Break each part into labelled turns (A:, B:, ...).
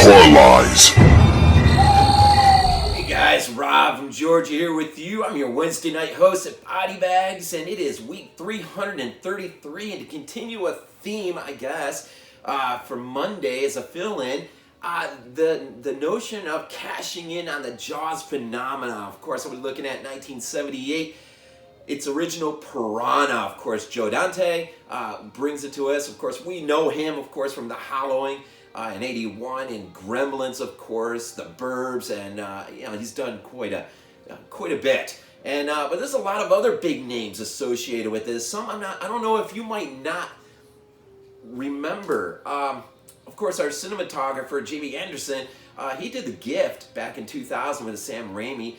A: Hardcore Lies.
B: Hey guys, Rob from Georgia here with you. I'm your Wednesday night host at BodyBags, and it is week 333. And to continue a theme, I guess, for Monday as a fill-in, the notion of cashing in on the Jaws phenomena. Of course, we're looking at 1978. Its original Piranha, of course, Joe Dante brings it to us. Of course, we know him, of course, from The Hallowing in '81, and Gremlins, of course, The Burbs, and he's done quite a bit. And but there's a lot of other big names associated with this. Some I don't know if you might not remember. Of course, our cinematographer Jamie Anderson, he did The Gift back in 2000 with Sam Raimi.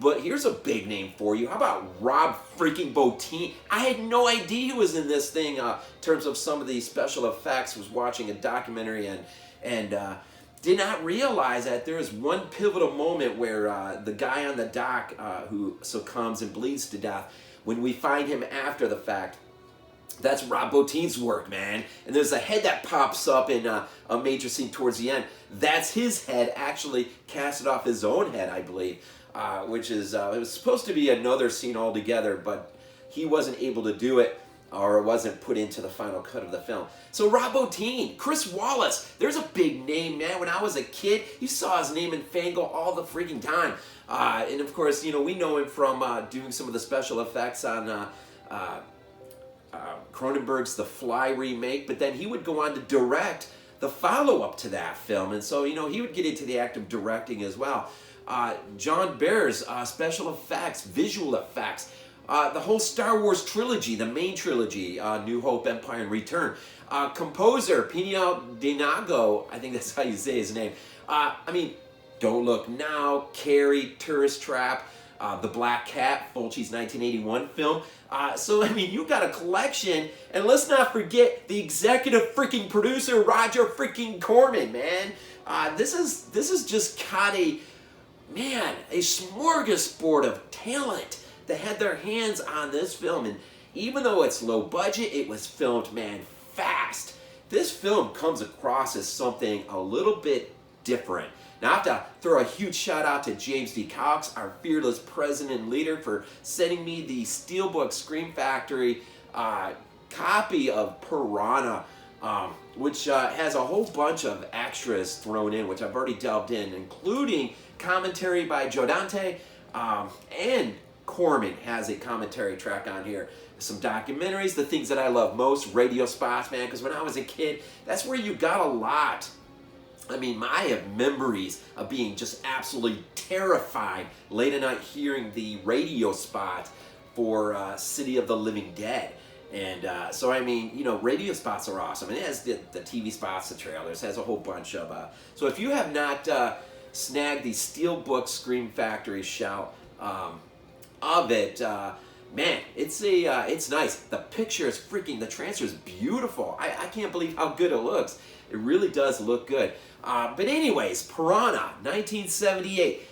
B: But here's a big name for you. How about Rob freaking Bottin? I had no idea he was in this thing in terms of some of the special effects. Was watching a documentary and did not realize that there is one pivotal moment where the guy on the dock who succumbs and bleeds to death, when we find him after the fact, that's Rob Bottin's work, man. And there's a head that pops up in a major scene towards the end. That's his head, actually casted off his own head, I believe. Which is, it was supposed to be another scene altogether, but he wasn't able to do it, or it wasn't put into the final cut of the film. So Rob Bottin, Chris Wallace, there's a big name, man. When I was a kid, you saw his name in Fango all the freaking time. And of course, we know him from doing some of the special effects on Cronenberg's The Fly remake, but then he would go on to direct the follow-up to that film, and so, he would get into the act of directing as well. John Bear's special effects, visual effects, the whole Star Wars trilogy, the main trilogy, New Hope, Empire, and Return. Composer Pino Donago, I think that's how you say his name. Don't Look Now, Carrie, Tourist Trap, The Black Cat, Fulci's 1981 film. So you got a collection, and let's not forget the executive freaking producer, Roger freaking Corman, man. This is just kind of a smorgasbord of talent that had their hands on this film. And even though it's low budget, it was filmed, man, fast. This film comes across as something a little bit different. Now, I have to throw a huge shout out to James D. Cox, our fearless president and leader, for sending me the Steelbook Scream Factory copy of Piranha, which has a whole bunch of extras thrown in, which I've already delved in, including commentary by Joe Dante, and Corman has a commentary track on here. Some documentaries, the things that I love most, radio spots, man, because when I was a kid, that's where you got a lot. I have memories of being just absolutely terrified late at night hearing the radio spot for City of the Living Dead. And radio spots are awesome. And it has the TV spots, the trailers, has a whole bunch of... So if you have not snagged the Steelbook Scream Factory shout of it, man, it's nice. The picture is freaking... The transfer is beautiful. I can't believe how good it looks. It really does look good. But anyways, Piranha, 1978.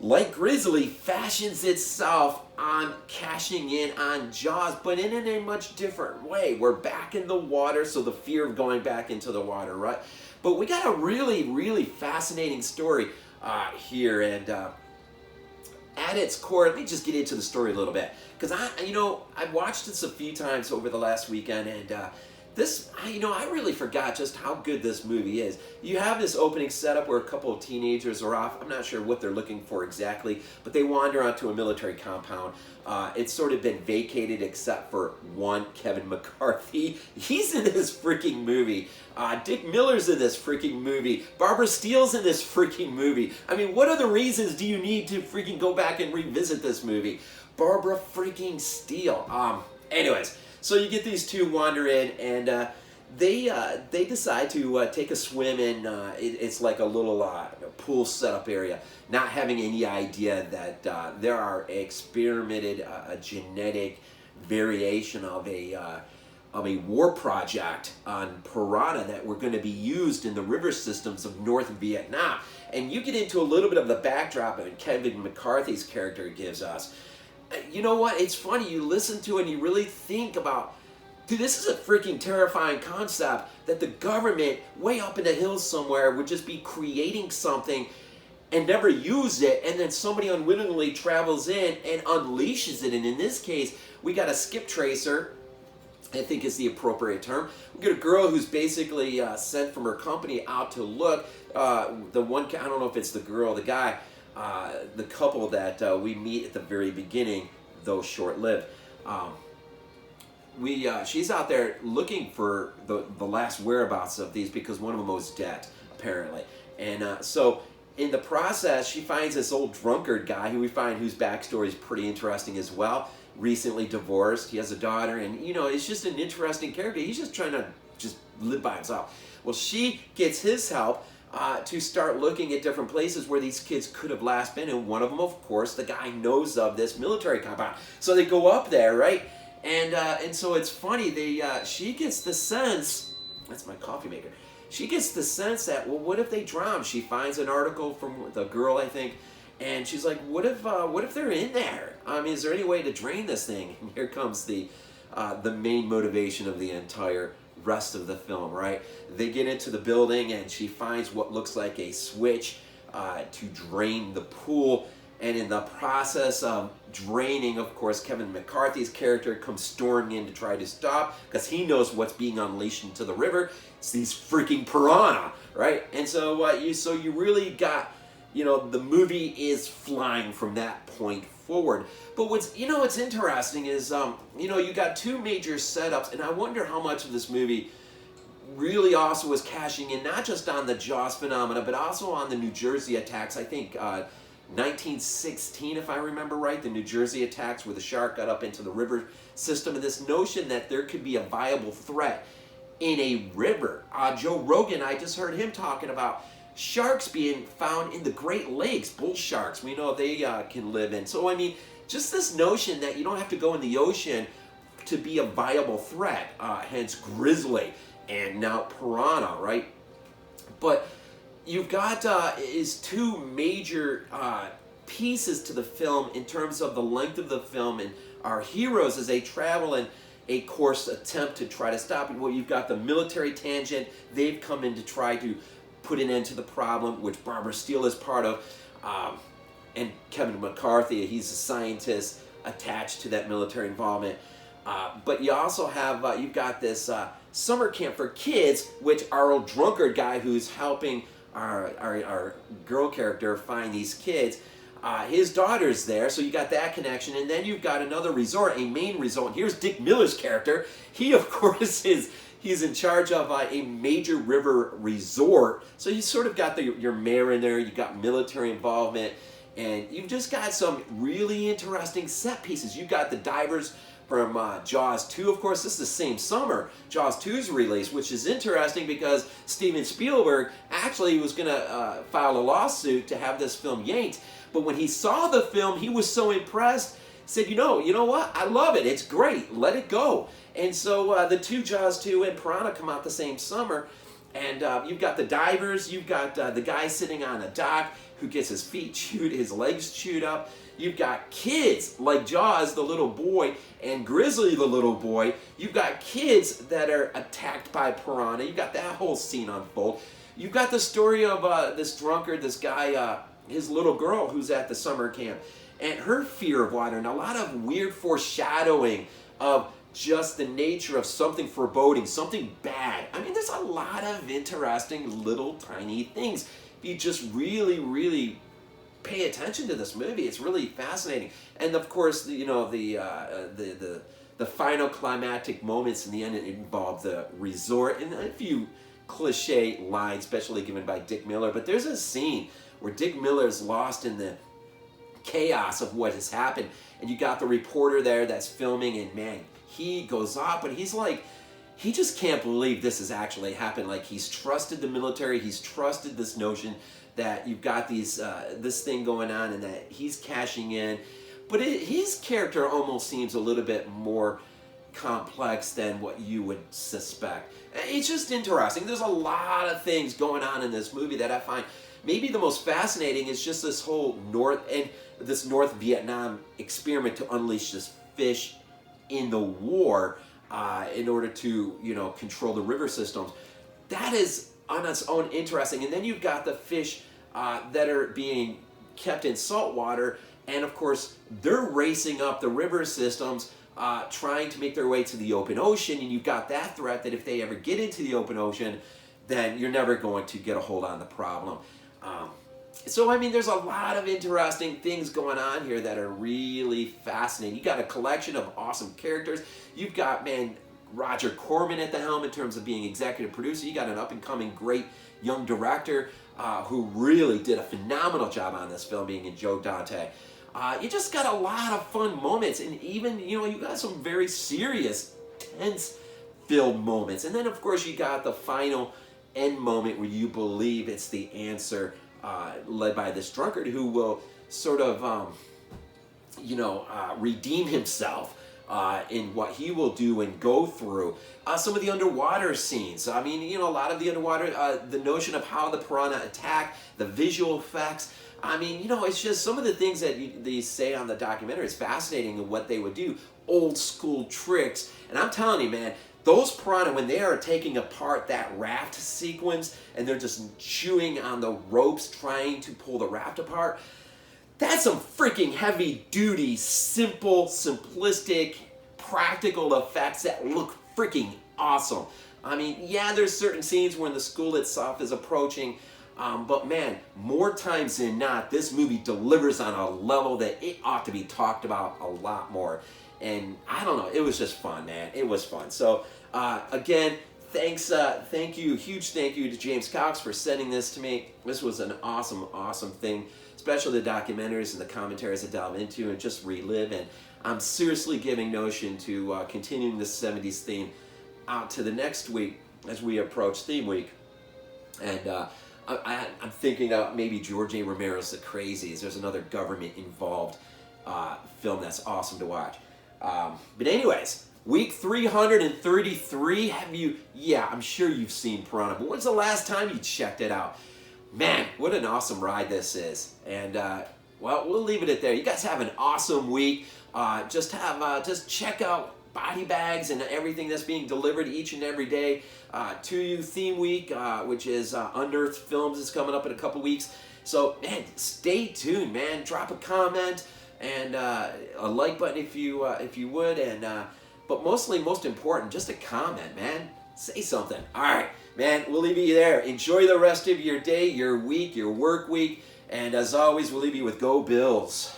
B: Like Grizzly, fashions itself on cashing in on Jaws, but in a much different way. We're back in the water, so the fear of going back into the water, right? But we got a really, really fascinating story here, and at its core, let me just get into the story a little bit, because I've watched this a few times over the last weekend, and I really forgot just how good this movie is. You have this opening setup where a couple of teenagers are off. I'm not sure what they're looking for exactly, but they wander onto a military compound. It's sort of been vacated except for one, Kevin McCarthy. He's in this freaking movie. Dick Miller's in this freaking movie. Barbara Steele's in this freaking movie. What other reasons do you need to freaking go back and revisit this movie? Barbara freaking Steele. Anyways. So you get these two wander in, and they decide to take a swim in. It's like a little pool setup area, not having any idea that there are experimented a genetic variation of a war project on Piranha that were going to be used in the river systems of North Vietnam. And you get into a little bit of the backdrop that Kevin McCarthy's character gives us. You know what? It's funny. You listen to it and you really think about Dude, this is a freaking terrifying concept that the government, way up in the hills somewhere, would just be creating something and never use it, and then somebody unwittingly travels in and unleashes it. And in this case, we got a skip tracer, I think is the appropriate term. We get a girl who's basically sent from her company out to look. The one, I don't know if it's the girl, the guy, the couple that we meet at the very beginning, though short-lived. She's out there looking for the last whereabouts of these because one of them was dead, apparently. And so in the process, she finds this old drunkard guy who we find whose backstory is pretty interesting as well. Recently divorced, he has a daughter, and you know, it's just an interesting character. He's just trying to just live by himself. Well, she gets his help to start looking at different places where these kids could have last been, and one of them, of course, the guy knows of this military compound. So they go up there, right? And so it's funny. She gets the sense, that's my coffee maker. She gets the sense that, well, what if they drown? She finds an article from the girl, I think, and she's like, what if they're in there? I mean, is there any way to drain this thing? And here comes the main motivation of the entire rest of the film, right? They get into the building, and she finds what looks like a switch to drain the pool. And in the process of draining, of course, Kevin McCarthy's character comes storming in to try to stop because he knows what's being unleashed into the river. It's these freaking piranha, right? And so you really got, you know, the movie is flying from that point forward. But what's interesting is, you got two major setups, and I wonder how much of this movie really also was cashing in not just on the Jaws phenomena, but also on the New Jersey attacks. I think 1916, if I remember right, the New Jersey attacks where the shark got up into the river system, and this notion that there could be a viable threat in a river. Joe Rogan, I just heard him talking about sharks being found in the Great Lakes, bull sharks. We know they can live in. So, I mean, just this notion that you don't have to go in the ocean to be a viable threat, hence grizzly and now piranha, right? But you've got is two major pieces to the film in terms of the length of the film and our heroes as they travel in a course attempt to try to stop it. Well, you've got the military tangent. They've come in to try to put an end to the problem, which Barbara Steele is part of. And Kevin McCarthy, he's a scientist attached to that military involvement. But you also have, you've got this summer camp for kids, which our old drunkard guy who's helping our girl character find these kids, his daughter's there, so you got that connection. And then you've got another resort, a main resort. And here's Dick Miller's character. He, of course, he's in charge of a major river resort. So you sort of got your mayor in there, you got military involvement, and you've just got some really interesting set pieces. You got the divers from Jaws 2, of course. This is the same summer Jaws 2's release, which is interesting because Steven Spielberg actually was going to file a lawsuit to have this film yanked. But when he saw the film, he was so impressed, said, you know what? I love it. It's great. Let it go. And so the two Jaws 2 and Piranha come out the same summer. And you've got the divers. You've got the guy sitting on a dock who gets his feet chewed, his legs chewed up. You've got kids like Jaws, the little boy, and Grizzly, the little boy. You've got kids that are attacked by piranha. You've got that whole scene unfold. You've got the story of this drunkard, this guy, his little girl who's at the summer camp, and her fear of water, and a lot of weird foreshadowing of just the nature of something foreboding, something bad. I mean, there's a lot of interesting little tiny things. If you just really, really pay attention to this movie, it's really fascinating. And of course, the final climactic moments in the end involve the resort and a few cliche lines, especially given by Dick Miller. But there's a scene where Dick Miller is lost in the chaos of what has happened, and you got the reporter there that's filming, and man, he goes off, but he's like, he just can't believe this has actually happened. Like, he's trusted the military, he's trusted this notion that you've got these this thing going on and that he's cashing in. But his character almost seems a little bit more complex than what you would suspect. It's just interesting. There's a lot of things going on in this movie that I find maybe the most fascinating is just this whole North Vietnam experiment to unleash this fish in the war. in order to, control the river systems. That is on its own interesting. And then you've got the fish that are being kept in salt water, and of course they're racing up the river systems, trying to make their way to the open ocean. And you've got that threat that if they ever get into the open ocean, then you're never going to get a hold on the problem. So, I mean, there's a lot of interesting things going on here that are really fascinating. You got a collection of awesome characters. You've got, man, Roger Corman at the helm in terms of being executive producer. You got an up-and-coming great young director who really did a phenomenal job on this film, being in Joe Dante. You just got a lot of fun moments, and even, you got some very serious, tense-filled moments. And then, of course, you got the final end moment where you believe it's the answer, led by this drunkard who will sort of, redeem himself in what he will do and go through. Some of the underwater scenes. I mean, a lot of the underwater, the notion of how the piranha attack, the visual effects. I mean, it's just some of the things that they say on the documentary. It's fascinating in what they would do. Old school tricks. And I'm telling you, man, those piranha, when they are taking apart that raft sequence and they're just chewing on the ropes trying to pull the raft apart, that's some freaking heavy-duty, simple, simplistic, practical effects that look freaking awesome. I mean, yeah, there's certain scenes when the school itself is approaching, but man, more times than not, this movie delivers on a level that it ought to be talked about a lot more. And I don't know, it was just fun, man. It was fun. So, again, huge thank you to James Cox for sending this to me. This was an awesome, awesome thing, especially the documentaries and the commentaries I delve into and just relive. And I'm seriously giving notion to continuing the 70s theme out to the next week as we approach theme week. And I'm thinking of maybe George A. Romero's The Crazies. There's another government-involved film that's awesome to watch. But anyways, week 333, I'm sure you've seen Piranha, but when's the last time you checked it out? Man, what an awesome ride this is. And, we'll leave it at there. You guys have an awesome week. Just check out BodyBags and everything that's being delivered each and every day to you. Theme week, which is Unearthed Films, is coming up in a couple weeks. So, man, stay tuned, man. Drop a comment and a like button if you would, and but most important, just a comment, man. Say something. All right, man, we'll leave you there. Enjoy the rest of your day, your week, your work week, and as always, we'll leave you with Go Bills.